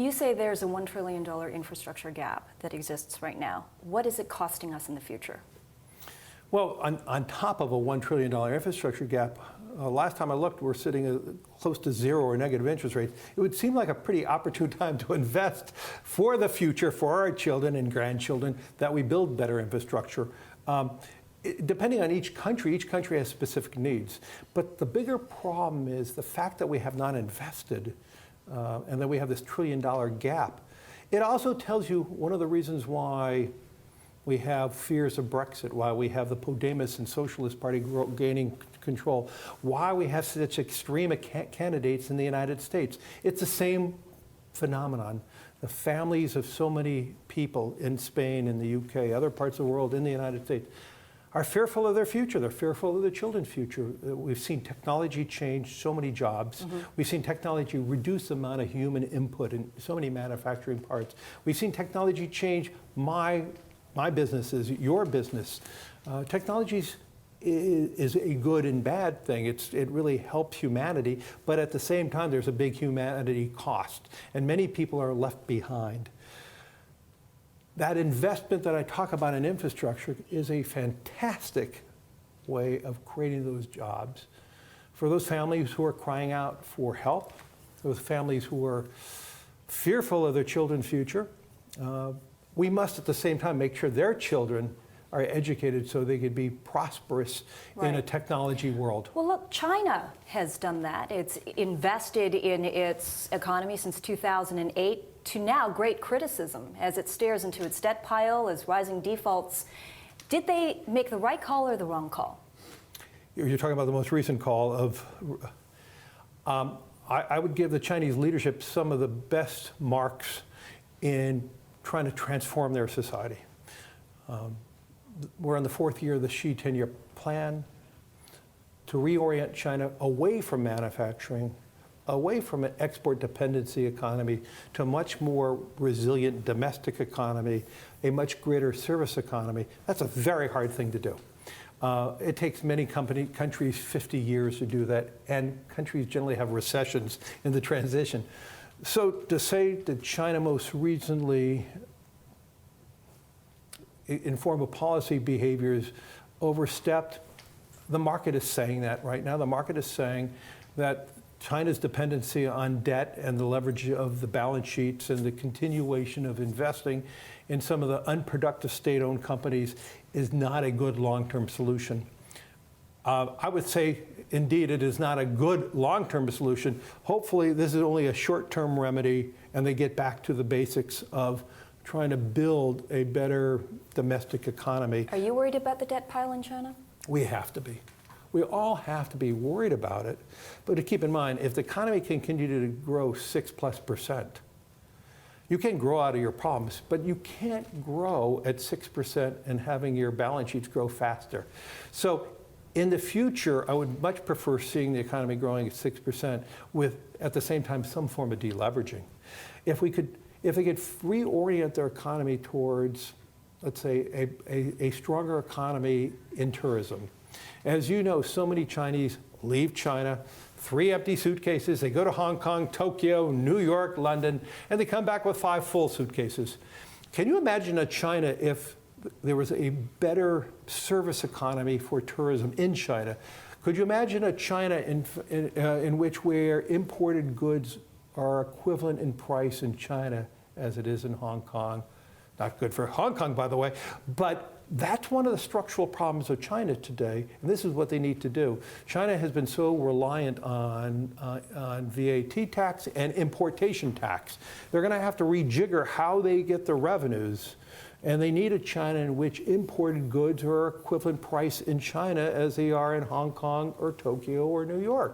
You say there's a $1 trillion infrastructure gap that exists right now. What is it costing us in the future? Well, on top of a $1 trillion infrastructure gap, last time I looked, we're sitting at close to zero or negative interest rates. It would seem like a pretty opportune time to invest for the future, for our children and grandchildren, that we build better infrastructure. Depending on each country has specific needs. But the bigger problem is the fact that we have not invested and that we have this $1 trillion gap. It also tells you one of the reasons why we have fears of Brexit, why we have the Podemos and Socialist Party gaining control, why we have such extreme candidates in the United States. It's the same phenomenon. The families of so many people in Spain, in the UK, other parts of the world, in the United States, are fearful of their future. They're fearful of their children's future. We've seen technology change so many jobs. Mm-hmm. We've seen technology reduce the amount of human input in so many manufacturing parts. We've seen technology change my businesses, your business. Technology is a good and bad thing. It really helps humanity, but at the same time, there's a big humanity cost, and many people are left behind. That investment that I talk about in infrastructure is a fantastic way of creating those jobs for those families who are crying out for help, those families who are fearful of their children's future. We must at the same time make sure their children are educated so they could be prosperous in a technology world. Well, look, China has done that. It's invested in its economy since 2008 to now great criticism as it stares into its debt pile, as rising defaults. Did they make the right call or the wrong call? You're talking about the most recent call of, I would give the Chinese leadership some of the best marks in trying to transform their society. We're in the fourth year of the Xi 10-year plan to reorient China away from manufacturing, away from an export dependency economy to a much more resilient domestic economy, a much greater service economy. That's a very hard thing to do. It takes many countries 50 years to do that, and countries generally have recessions in the transition. So to say that China most recently in form of policy behaviors overstepped, the market is saying that right now. The market is saying that China's dependency on debt and the leverage of the balance sheets and the continuation of investing in some of the unproductive state-owned companies is not a good long-term solution. I would say, indeed, it is not a good long-term solution. Hopefully, this is only a short-term remedy, and they get back to the basics of trying to build a better domestic economy. Are you worried about the debt pile in China? We have to be. We all have to be worried about it. But to keep in mind, if the economy can continue to grow 6+%, you can grow out of your problems, but you can't grow at 6% and having your balance sheets grow faster. So in the future, I would much prefer seeing the economy growing at 6% with, at the same time, some form of deleveraging. If they could reorient their economy towards, let's say, a stronger economy in tourism. As you know, so many Chinese leave China, 3 empty suitcases, they go to Hong Kong, Tokyo, New York, London, and they come back with 5 full suitcases. Can you imagine a China if there was a better service economy for tourism in China? Could you imagine a China in which where imported goods are equivalent in price in China as it is in Hong Kong? Not good for Hong Kong, by the way, but that's one of the structural problems of China today, and this is what they need to do. China has been so reliant on VAT tax and importation tax. They're going to have to rejigger how they get the revenues, and they need a China in which imported goods are equivalent price in China as they are in Hong Kong or Tokyo or New York.